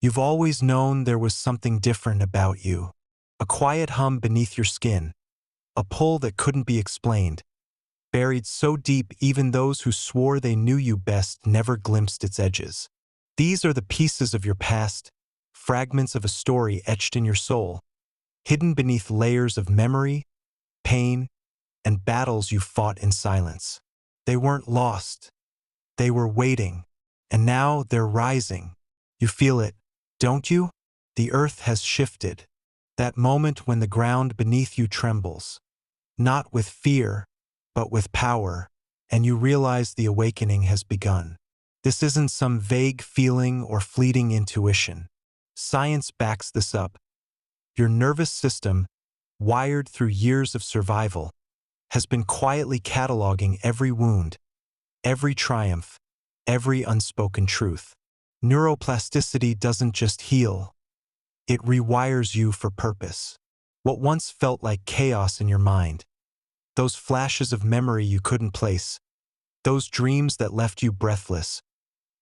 You've always known there was something different about you. A quiet hum beneath your skin, a pull that couldn't be explained, buried so deep even those who swore they knew you best never glimpsed its edges. These are the pieces of your past, fragments of a story etched in your soul, hidden beneath layers of memory, pain, and battles you fought in silence. They weren't lost. They were waiting, and now they're rising. You feel it, don't you? The earth has shifted. That moment when the ground beneath you trembles. Not with fear, but with power, and you realize the awakening has begun. This isn't some vague feeling or fleeting intuition. Science backs this up. Your nervous system, wired through years of survival, has been quietly cataloging every wound, every triumph, every unspoken truth. Neuroplasticity doesn't just heal, it rewires you for purpose. What once felt like chaos in your mind, those flashes of memory you couldn't place, those dreams that left you breathless,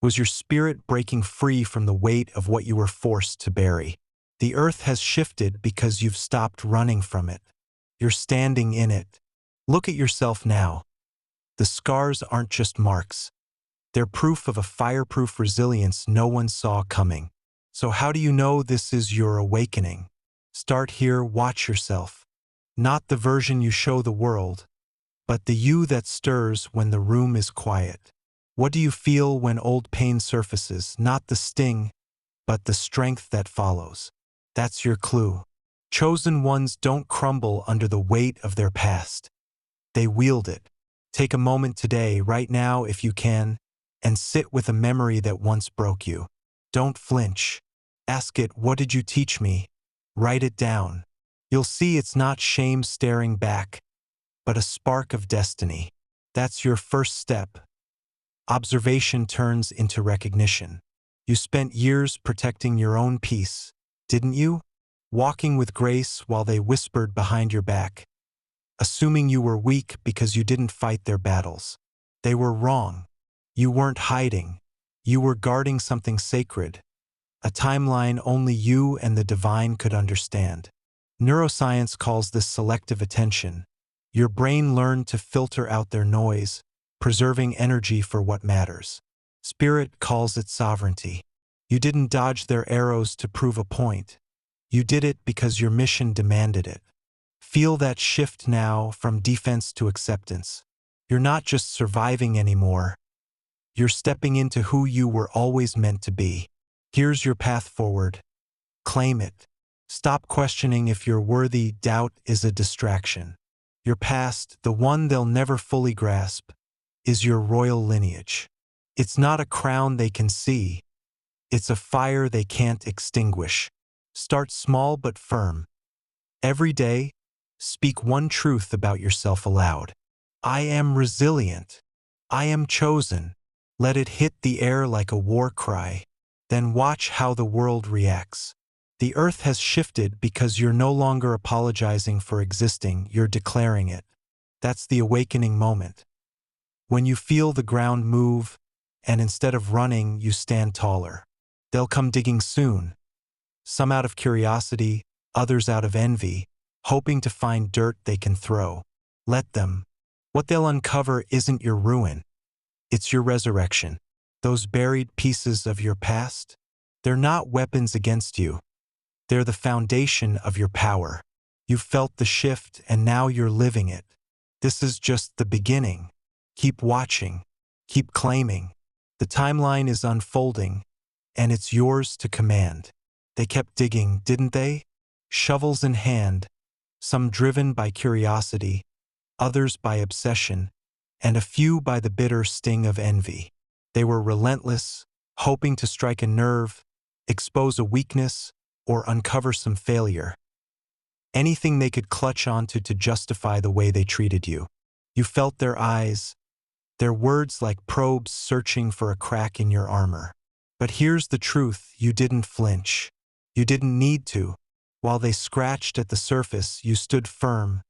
was your spirit breaking free from the weight of what you were forced to bury. The earth has shifted because you've stopped running from it. You're standing in it. Look at yourself now. The scars aren't just marks. They're proof of a fireproof resilience no one saw coming. So how do you know this is your awakening? Start here, watch yourself. Not the version you show the world, but the you that stirs when the room is quiet. What do you feel when old pain surfaces? Not the sting, but the strength that follows. That's your clue. Chosen ones don't crumble under the weight of their past. They wield it. Take a moment today, right now if you can, and sit with a memory that once broke you. Don't flinch. Ask it, what did you teach me? Write it down. You'll see it's not shame staring back, but a spark of destiny. That's your first step. Observation turns into recognition. You spent years protecting your own peace, didn't you? Walking with grace while they whispered behind your back, assuming you were weak because you didn't fight their battles. They were wrong. You weren't hiding. You were guarding something sacred, a timeline only you and the divine could understand. Neuroscience calls this selective attention. Your brain learned to filter out their noise, preserving energy for what matters. Spirit calls it sovereignty. You didn't dodge their arrows to prove a point. You did it because your mission demanded it. Feel that shift now from defense to acceptance. You're not just surviving anymore. You're stepping into who you were always meant to be. Here's your path forward. Claim it. Stop questioning if you're worthy. Doubt is a distraction. Your past, the one they'll never fully grasp, is your royal lineage. It's not a crown they can see. It's a fire they can't extinguish. Start small but firm. Every day, speak one truth about yourself aloud. I am resilient. I am chosen. Let it hit the air like a war cry. Then watch how the world reacts. The earth has shifted because you're no longer apologizing for existing, you're declaring it. That's the awakening moment. When you feel the ground move, and instead of running, you stand taller. They'll come digging soon. Some out of curiosity, others out of envy, hoping to find dirt they can throw. Let them. What they'll uncover isn't your ruin. It's your resurrection. Those buried pieces of your past, they're not weapons against you. They're the foundation of your power. You've felt the shift and now you're living it. This is just the beginning. Keep watching. Keep claiming. The timeline is unfolding, and it's yours to command. They kept digging, didn't they? Shovels in hand, some driven by curiosity, others by obsession, and a few by the bitter sting of envy. They were relentless, hoping to strike a nerve, expose a weakness, or uncover some failure. Anything they could clutch onto to justify the way they treated you. You felt their eyes, their words like probes searching for a crack in your armor. But here's the truth, you didn't flinch. You didn't need to. While they scratched at the surface, you stood firm,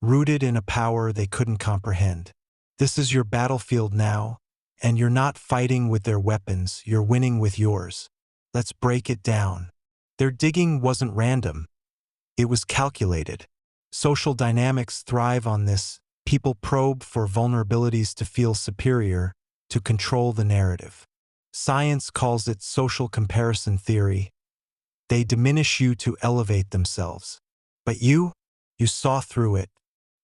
rooted in a power they couldn't comprehend. This is your battlefield now, and you're not fighting with their weapons, you're winning with yours. Let's break it down. Their digging wasn't random. It was calculated. Social dynamics thrive on this. People probe for vulnerabilities to feel superior, to control the narrative. Science calls it social comparison theory. They diminish you to elevate themselves. But you saw through it.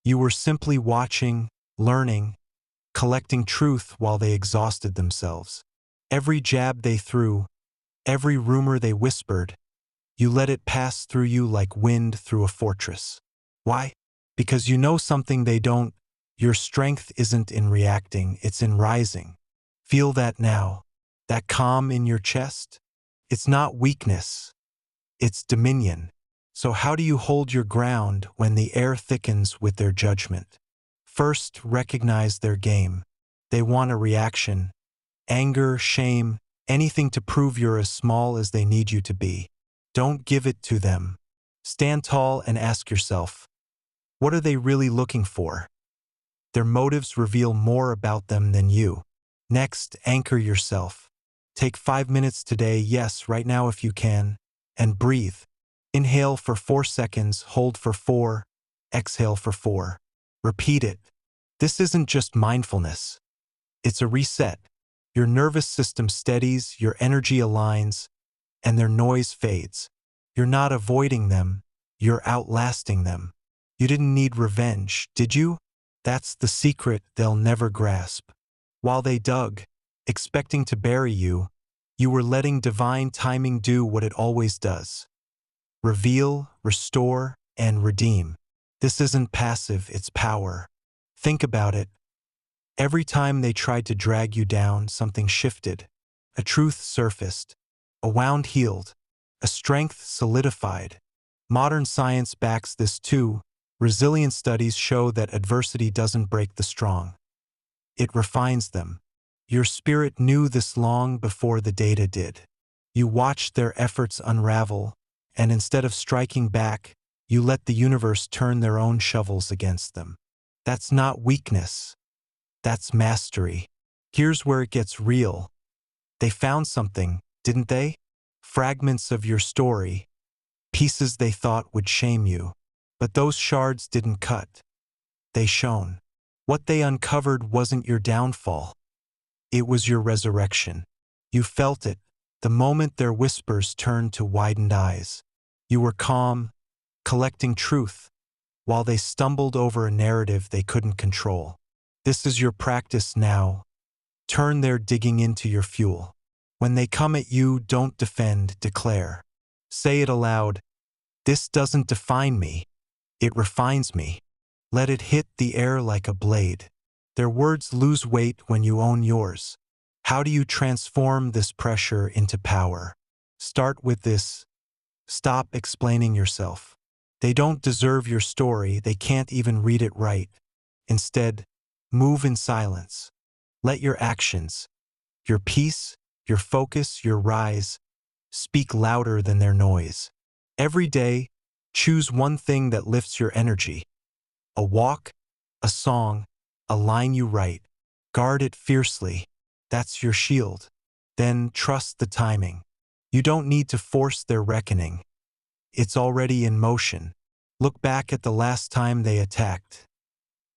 You were simply watching, learning, collecting truth while they exhausted themselves. Every jab they threw, every rumor they whispered, you let it pass through you like wind through a fortress. Why? Because you know something they don't. Your strength isn't in reacting, it's in rising. Feel that now. That calm in your chest? It's not weakness. It's dominion. So how do you hold your ground when the air thickens with their judgment? First, recognize their game. They want a reaction. Anger, shame, anything to prove you're as small as they need you to be. Don't give it to them. Stand tall and ask yourself, what are they really looking for? Their motives reveal more about them than you. Next, anchor yourself. Take 5 minutes today, yes, right now if you can, and breathe. Inhale for 4 seconds, hold for 4, exhale for 4. Repeat it. This isn't just mindfulness. It's a reset. Your nervous system steadies, your energy aligns, and their noise fades. You're not avoiding them, you're outlasting them. You didn't need revenge, did you? That's the secret they'll never grasp. While they dug, expecting to bury you, you were letting divine timing do what it always does. Reveal, restore, and redeem. This isn't passive, it's power. Think about it. Every time they tried to drag you down, something shifted. A truth surfaced. A wound healed. A strength solidified. Modern science backs this too. Resilience studies show that adversity doesn't break the strong. It refines them. Your spirit knew this long before the data did. You watched their efforts unravel, and instead of striking back, you let the universe turn their own shovels against them. That's not weakness. That's mastery. Here's where it gets real. They found something, didn't they? Fragments of your story, pieces they thought would shame you. But those shards didn't cut. They shone. What they uncovered wasn't your downfall. It was your resurrection. You felt it, the moment their whispers turned to widened eyes. You were calm, collecting truth, while they stumbled over a narrative they couldn't control. This is your practice now. Turn their digging into your fuel. When they come at you, don't defend, declare. Say it aloud. This doesn't define me. It refines me. Let it hit the air like a blade. Their words lose weight when you own yours. How do you transform this pressure into power? Start with this. Stop explaining yourself. They don't deserve your story, they can't even read it right. Instead, move in silence. Let your actions, your peace, your focus, your rise, speak louder than their noise. Every day, choose one thing that lifts your energy. A walk, a song, a line you write. Guard it fiercely. That's your shield. Then trust the timing. You don't need to force their reckoning. It's already in motion. Look back at the last time they attacked.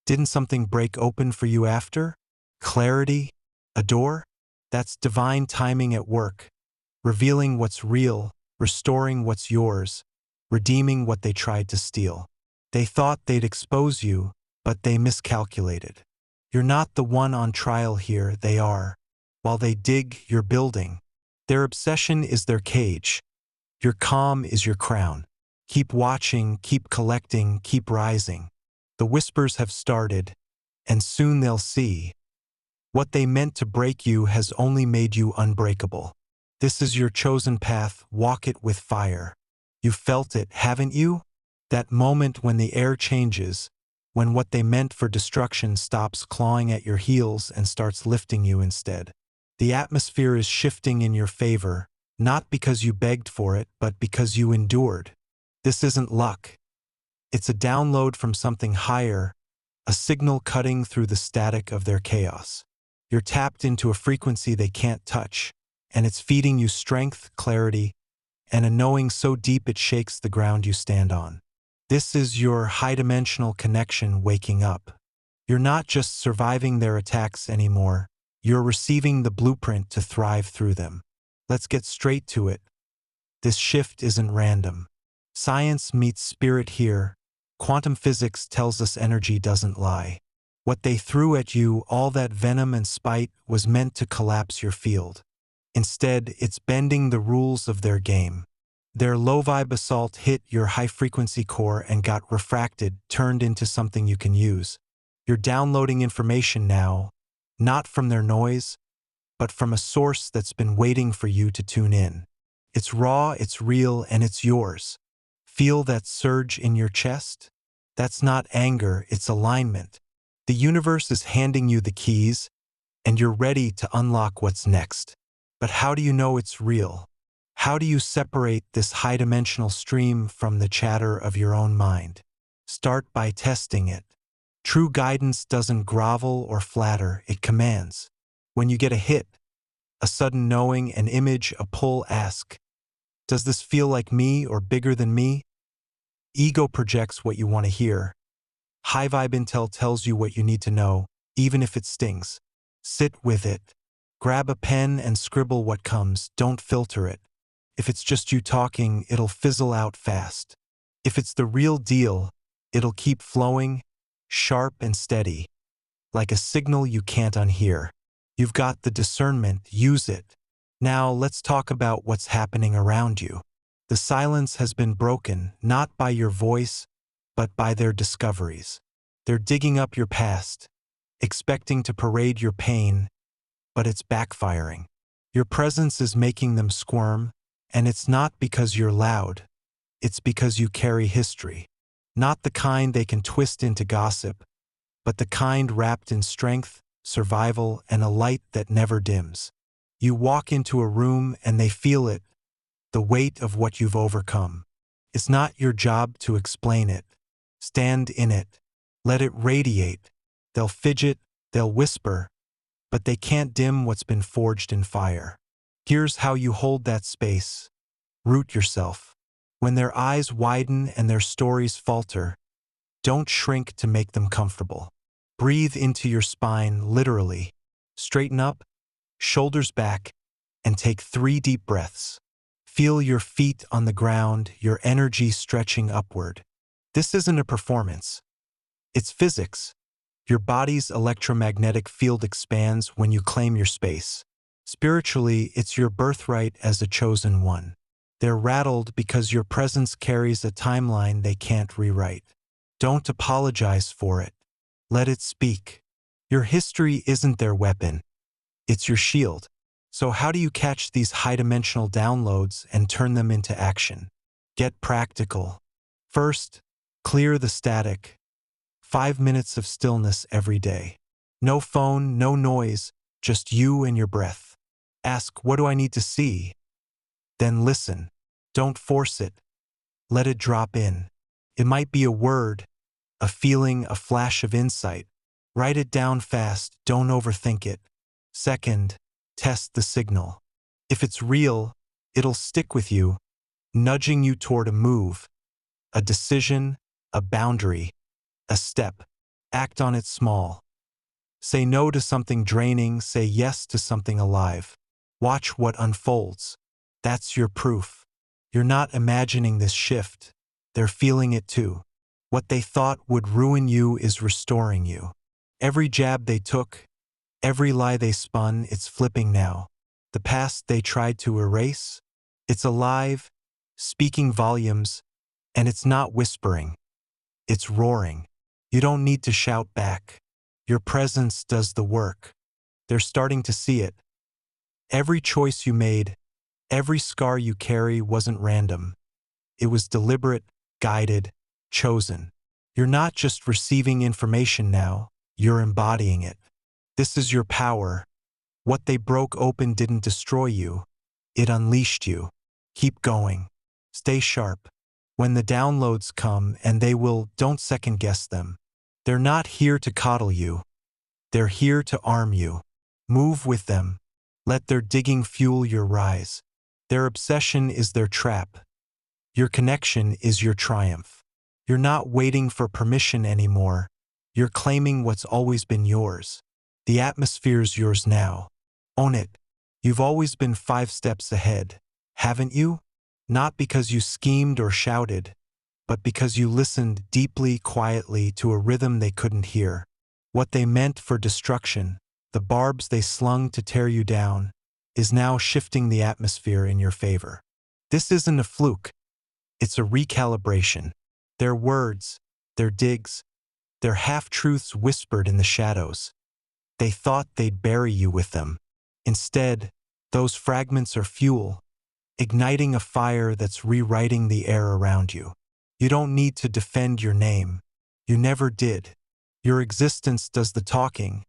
Didn't something break open for you after? Clarity? A door? That's divine timing at work. Revealing what's real, restoring what's yours, redeeming what they tried to steal. They thought they'd expose you, but they miscalculated. You're not the one on trial here, they are. While they dig, you're building. Their obsession is their cage. Your calm is your crown. Keep watching, keep collecting, keep rising. The whispers have started, and soon they'll see. What they meant to break you has only made you unbreakable. This is your chosen path, walk it with fire. You felt it, haven't you? That moment when the air changes, when what they meant for destruction stops clawing at your heels and starts lifting you instead. The atmosphere is shifting in your favor, not because you begged for it, but because you endured. This isn't luck. It's a download from something higher, a signal cutting through the static of their chaos. You're tapped into a frequency they can't touch, and it's feeding you strength, clarity, and a knowing so deep it shakes the ground you stand on. This is your high-dimensional connection waking up. You're not just surviving their attacks anymore, you're receiving the blueprint to thrive through them. Let's get straight to it. This shift isn't random. Science meets spirit here. Quantum physics tells us energy doesn't lie. What they threw at you, all that venom and spite, was meant to collapse your field. Instead, it's bending the rules of their game. Their low-vibe assault hit your high-frequency core and got refracted, turned into something you can use. You're downloading information now, not from their noise, but from a source that's been waiting for you to tune in. It's raw, it's real, and it's yours. Feel that surge in your chest? That's not anger, it's alignment. The universe is handing you the keys, and you're ready to unlock what's next. But how do you know it's real? How do you separate this high-dimensional stream from the chatter of your own mind? Start by testing it. True guidance doesn't grovel or flatter, it commands. When you get a hit, a sudden knowing, an image, a pull, ask, does this feel like me or bigger than me? Ego projects what you want to hear. High-vibe intel tells you what you need to know, even if it stings. Sit with it. Grab a pen and scribble what comes, don't filter it. If it's just you talking, it'll fizzle out fast. If it's the real deal, it'll keep flowing, sharp and steady, like a signal you can't unhear. You've got the discernment, use it. Now let's talk about what's happening around you. The silence has been broken, not by your voice, but by their discoveries. They're digging up your past, expecting to parade your pain, but it's backfiring. Your presence is making them squirm, and it's not because you're loud. It's because you carry history. Not the kind they can twist into gossip, but the kind wrapped in strength, survival, and a light that never dims. You walk into a room and they feel it, the weight of what you've overcome. It's not your job to explain it. Stand in it. Let it radiate. They'll fidget, they'll whisper, but they can't dim what's been forged in fire. Here's how you hold that space. Root yourself. When their eyes widen and their stories falter, don't shrink to make them comfortable. Breathe into your spine, literally. Straighten up, shoulders back, and take 3 deep breaths. Feel your feet on the ground, your energy stretching upward. This isn't a performance. It's physics. Your body's electromagnetic field expands when you claim your space. Spiritually, it's your birthright as a chosen one. They're rattled because your presence carries a timeline they can't rewrite. Don't apologize for it. Let it speak. Your history isn't their weapon. It's your shield. So how do you catch these high-dimensional downloads and turn them into action? Get practical. First, clear the static. 5 minutes of stillness every day. No phone, no noise, just you and your breath. Ask, what do I need to see? Then listen. Don't force it. Let it drop in. It might be a word, a feeling, a flash of insight. Write it down fast, don't overthink it. Second, test the signal. If it's real, it'll stick with you, nudging you toward a move, a decision, a boundary, a step. Act on it small. Say no to something draining, say yes to something alive. Watch what unfolds. That's your proof. You're not imagining this shift. They're feeling it too. What they thought would ruin you is restoring you. Every jab they took, every lie they spun, it's flipping now. The past they tried to erase, it's alive, speaking volumes, and it's not whispering. It's roaring. You don't need to shout back. Your presence does the work. They're starting to see it. Every choice you made, every scar you carry wasn't random. It was deliberate, guided, chosen. You're not just receiving information now, you're embodying it. This is your power. What they broke open didn't destroy you. It unleashed you. Keep going. Stay sharp. When the downloads come, and they will, don't second-guess them. They're not here to coddle you. They're here to arm you. Move with them. Let their digging fuel your rise. Their obsession is their trap. Your connection is your triumph. You're not waiting for permission anymore. You're claiming what's always been yours. The atmosphere's yours now. Own it. You've always been 5 steps ahead, haven't you? Not because you schemed or shouted, but because you listened deeply, quietly to a rhythm they couldn't hear. What they meant for destruction, the barbs they slung to tear you down, is now shifting the atmosphere in your favor. This isn't a fluke. It's a recalibration. Their words, their digs, their half-truths whispered in the shadows. They thought they'd bury you with them. Instead, those fragments are fuel, igniting a fire that's rewriting the air around you. You don't need to defend your name. You never did. Your existence does the talking,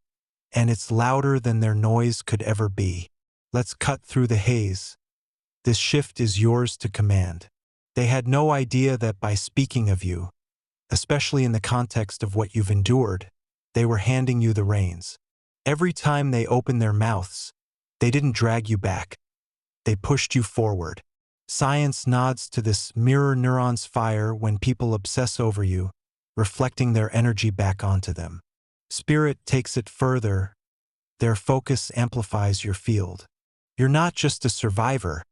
and it's louder than their noise could ever be. Let's cut through the haze. This shift is yours to command. They had no idea that by speaking of you, especially in the context of what you've endured, they were handing you the reins. Every time they opened their mouths, they didn't drag you back. They pushed you forward. Science nods to this mirror neurons fire when people obsess over you, reflecting their energy back onto them. Spirit takes it further. Their focus amplifies your field. You're not just a survivor.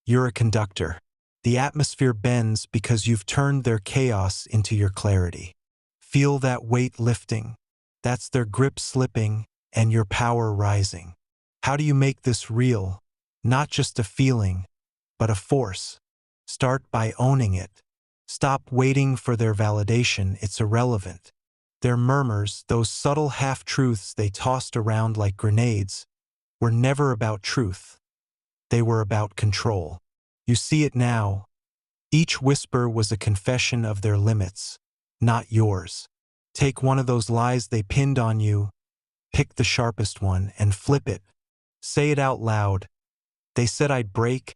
You're a conductor. The atmosphere bends because you've turned their chaos into your clarity. Feel that weight lifting. That's their grip slipping and your power rising. How do you make this real? Not just a feeling, but a force. Start by owning it. Stop waiting for their validation, it's irrelevant. Their murmurs, those subtle half-truths they tossed around like grenades, were never about truth. They were about control. You see it now. Each whisper was a confession of their limits, not yours. Take one of those lies they pinned on you, pick the sharpest one, and flip it. Say it out loud. They said I'd break,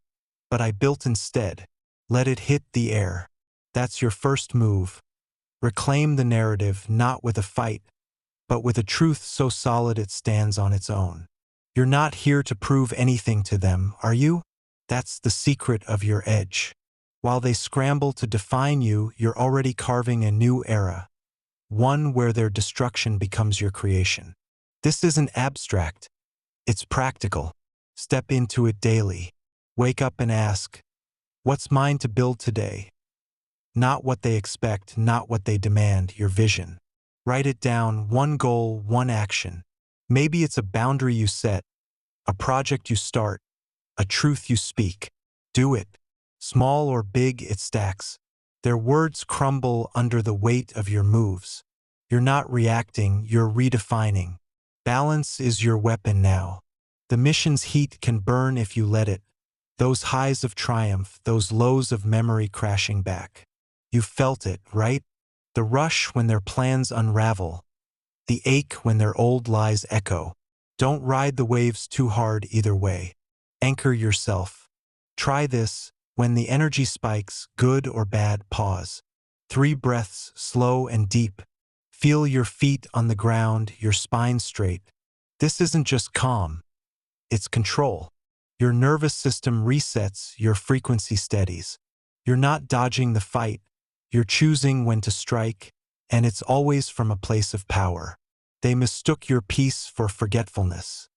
but I built instead. Let it hit the air. That's your first move. Reclaim the narrative not with a fight, but with a truth so solid it stands on its own. You're not here to prove anything to them, are you? That's the secret of your edge. While they scramble to define you, you're already carving a new era, one where their destruction becomes your creation. This isn't abstract. It's practical. Step into it daily. Wake up and ask, what's mine to build today? Not what they expect, not what they demand, your vision. Write it down, one goal, one action. Maybe it's a boundary you set, a project you start, a truth you speak. Do it. Small or big, it stacks. Their words crumble under the weight of your moves. You're not reacting, you're redefining. Balance is your weapon now. The mission's heat can burn if you let it. Those highs of triumph, those lows of memory crashing back. You felt it, right? The rush when their plans unravel. The ache when their old lies echo. Don't ride the waves too hard either way. Anchor yourself. Try this. When the energy spikes, good or bad, pause. 3 breaths, slow and deep. Feel your feet on the ground, your spine straight. This isn't just calm. It's control. Your nervous system resets, your frequency steadies. You're not dodging the fight. You're choosing when to strike, and it's always from a place of power. They mistook your peace for forgetfulness,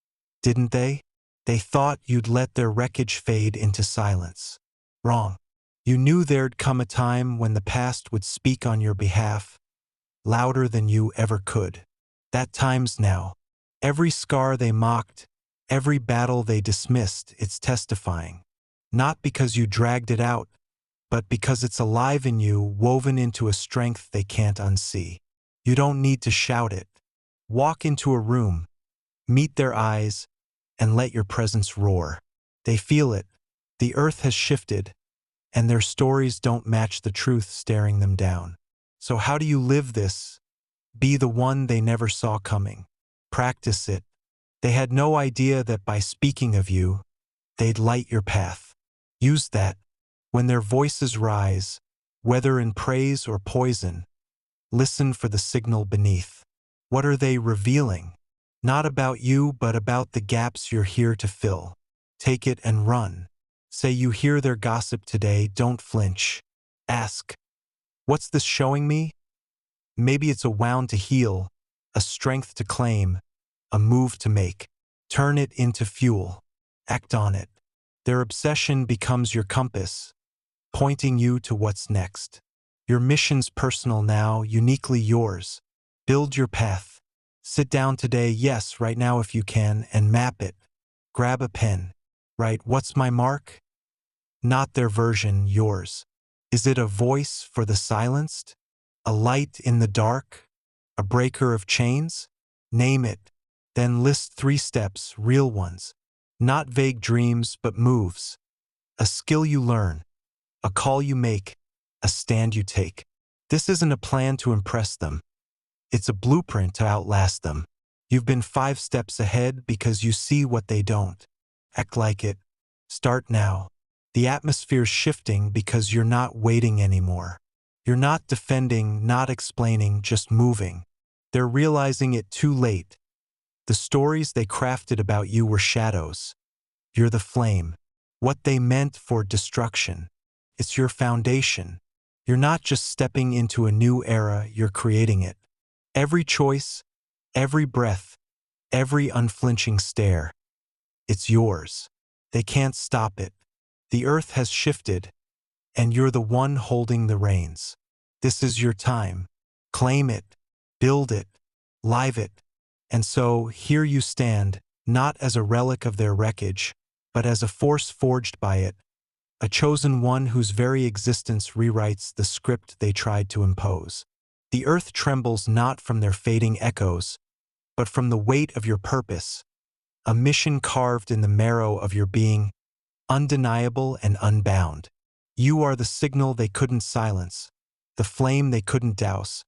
didn't they? They thought you'd let their wreckage fade into silence. Wrong. You knew there'd come a time when the past would speak on your behalf, louder than you ever could. That time's now. Every scar they mocked, every battle they dismissed, it's testifying. Not because you dragged it out, but because it's alive in you, woven into a strength they can't unsee. You don't need to shout it. Walk into a room, meet their eyes, and let your presence roar. They feel it. The earth has shifted, and their stories don't match the truth staring them down. So how do you live this? Be the one they never saw coming. Practice it. They had no idea that by speaking of you, they'd light your path. Use that. When their voices rise, whether in praise or poison, listen for the signal beneath. What are they revealing? Not about you, but about the gaps you're here to fill. Take it and run. Say you hear their gossip today, don't flinch. Ask, what's this showing me? Maybe it's a wound to heal, a strength to claim, a move to make. Turn it into fuel. Act on it. Their obsession becomes your compass, pointing you to what's next. Your mission's personal now, uniquely yours. Build your path. Sit down today, yes, right now if you can, and map it. Grab a pen. Write, what's my mark? Not their version, yours. Is it a voice for the silenced? A light in the dark? A breaker of chains? Name it. Then list 3 steps, real ones. Not vague dreams, but moves. A skill you learn. A call you make. A stand you take. This isn't a plan to impress them. It's a blueprint to outlast them. You've been 5 steps ahead because you see what they don't. Act like it. Start now. The atmosphere's shifting because you're not waiting anymore. You're not defending, not explaining, just moving. They're realizing it too late. The stories they crafted about you were shadows. You're the flame. What they meant for destruction. It's your foundation. You're not just stepping into a new era, you're creating it. Every choice, every breath, every unflinching stare. It's yours. They can't stop it. The earth has shifted, and you're the one holding the reins. This is your time. Claim it, build it, live it. And so, here you stand, not as a relic of their wreckage, but as a force forged by it, a chosen one whose very existence rewrites the script they tried to impose. The earth trembles not from their fading echoes, but from the weight of your purpose, a mission carved in the marrow of your being, undeniable and unbound. You are the signal they couldn't silence, the flame they couldn't douse,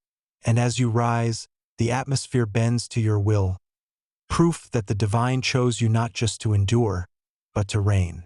and as you rise, the atmosphere bends to your will, proof that the divine chose you not just to endure, but to reign.